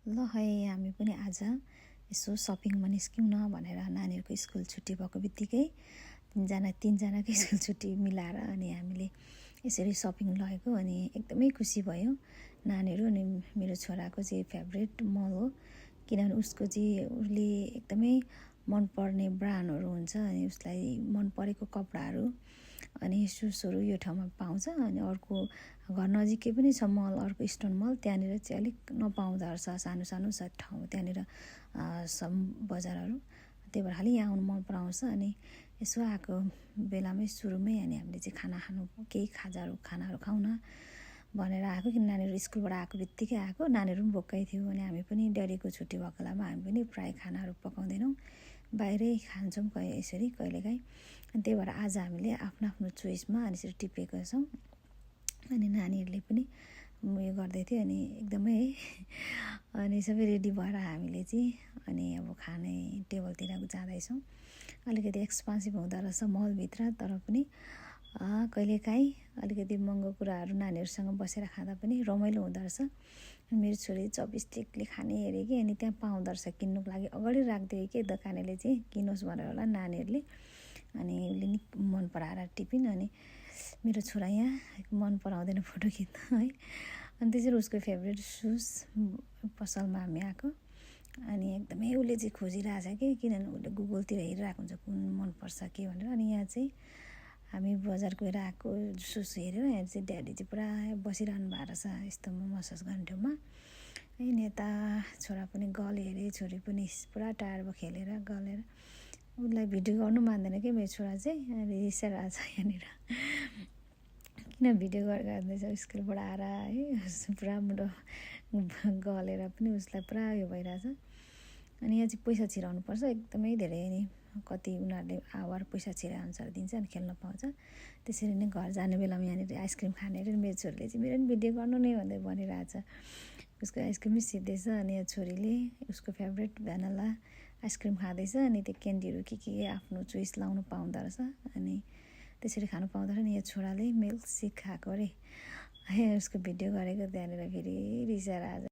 ल है हामी पनि आज यसो सपिङमा निस्क्यौँ न भनेर नानीहरूको स्कुल छुट्टी भएको बित्तिकै तिनजनाकै स्कुल छुट्टी मिलाएर अनि हामीले यसरी सपिङ लगेको अनि एकदमै खुसी भयो। नानीहरू अनि मेरो छोराको चाहिँ फेभरेट मल हो, किनभने उसको चाहिँ उसले एकदमै मनपर्ने ब्रान्डहरू हुन्छ अनि उसलाई मन परेको कपडाहरू अनि सुजहरू यो ठाउँमा पाउँछ। अनि अर्को घर नजिकै पनि छ मल, अर्को स्टोन मल, त्यहाँनिर चाहिँ अलिक नपाउँदो रहेछ, सानो सानो छ ठाउँ त्यहाँनिर बजारहरू, त्यही भएर खालि यहाँ आउनु मन पराउँछ। अनि यसो आएको बेलामै सुरुमै अनि हामीले चाहिँ खाना खानु केही खानाहरू खाउँ न भनेर आएको, किन नानीहरू स्कुलबाट आएको बित्तिकै आएको, नानीहरू पनि भोकै थियो अनि हामी पनि ड्याडीको छुट्टी भएको बेलामा हामी पनि प्रायः खानाहरू पकाउँदैनौँ, बाहिरै खान्छौँ यसरी कहिलेकाहीँ। अनि त्यही भएर आज हामीले आफ्नो आफ्नो चोइसमा अनि यसरी टिपेका छौँ। अनि नानीहरूले पनि उयो गर्दै थियो अनि एकदमै है अनि सबै रेडी भएर हामीले चाहिँ अनि अब खाने टेबलतिर जाँदैछौँ। अलिकति एक्सपेन्सिभ हुँदो रहेछ मलभित्र, तर पनि कहिलेकाहीँ अलिकति महँगो कुराहरू नानीहरूसँग बसेर खाँदा पनि रमाइलो हुँदो रहेछ। मेरो छोरी चपस्टिकले खाने अरे कि, अनि त्यहाँ पाउँदो रहेछ किन्नुको लागि, अगाडि राखिदियो कि दोकानेले चाहिँ किनोस् भनेर होला नानीहरूले, अनि उसले नि मन पराएर टिपिन्। अनि मेरो छोरा यहाँ मन पराउँदैन फोटो खिच्न है, अनि त्यसरी उसको फेभरेट सुज पसलमा हामी आएको अनि एकदमै उसले चाहिँ खोजिरहेछ कि, किनभने उसले गुगलतिर हेरिरहेको हुन्छ कुन मनपर्छ के भनेर। अनि यहाँ चाहिँ हामी बजार गएर आएको सुज हेरेर यहाँ चाहिँ ड्याडी चाहिँ पुरा बसिरहनु भएको रहेछ यस्तो मसाज गर्ने ठाउँमा। अनि यता छोरा पनि गल हेरे, छोरी पनि पुरा टाढो भयो खेलेर गलेर, उसलाई भिडियो गर्नु मान्दैन कि मेरो छोरा चाहिँ, अनि रिसाइरहेको छ यहाँनिर किन भिडियो गर्दैछ स्कुलबाट आएर है, पुरा मुडो गलेर पनि उसलाई पुरा उयो भइरहेछ। अनि यहाँ चाहिँ पैसा छिराउनु पर्छ एकदमै धेरै, नि कति उनीहरूले आवर पैसा छिराए अनुसार दिन्छ अनि खेल्न पाउँछ। त्यसरी नै घर जाने बेलामा यहाँनिर आइसक्रिम खाने अरे, मेरो छोरीले चाहिँ मेरो पनि भिडियो गर्नु नै भन्दै भनिरहेछ, उसको आइसक्रिमै सिद्धेछ। अनि यहाँ छोरीले उसको फेभरेट भ्यानिला आइसक्रिम खाँदैछ, अनि त्यो क्यान्डीहरू के आफ्नो चोइस लाउनु पाउँदो रहेछ, अनि त्यसरी खानु पाउँदो रहेछ। अनि यहाँ छोराले मिल्क सेक खाएको अरे है, उसको भिडियो गरेको त्यहाँनिर फेरि रिसाएर आज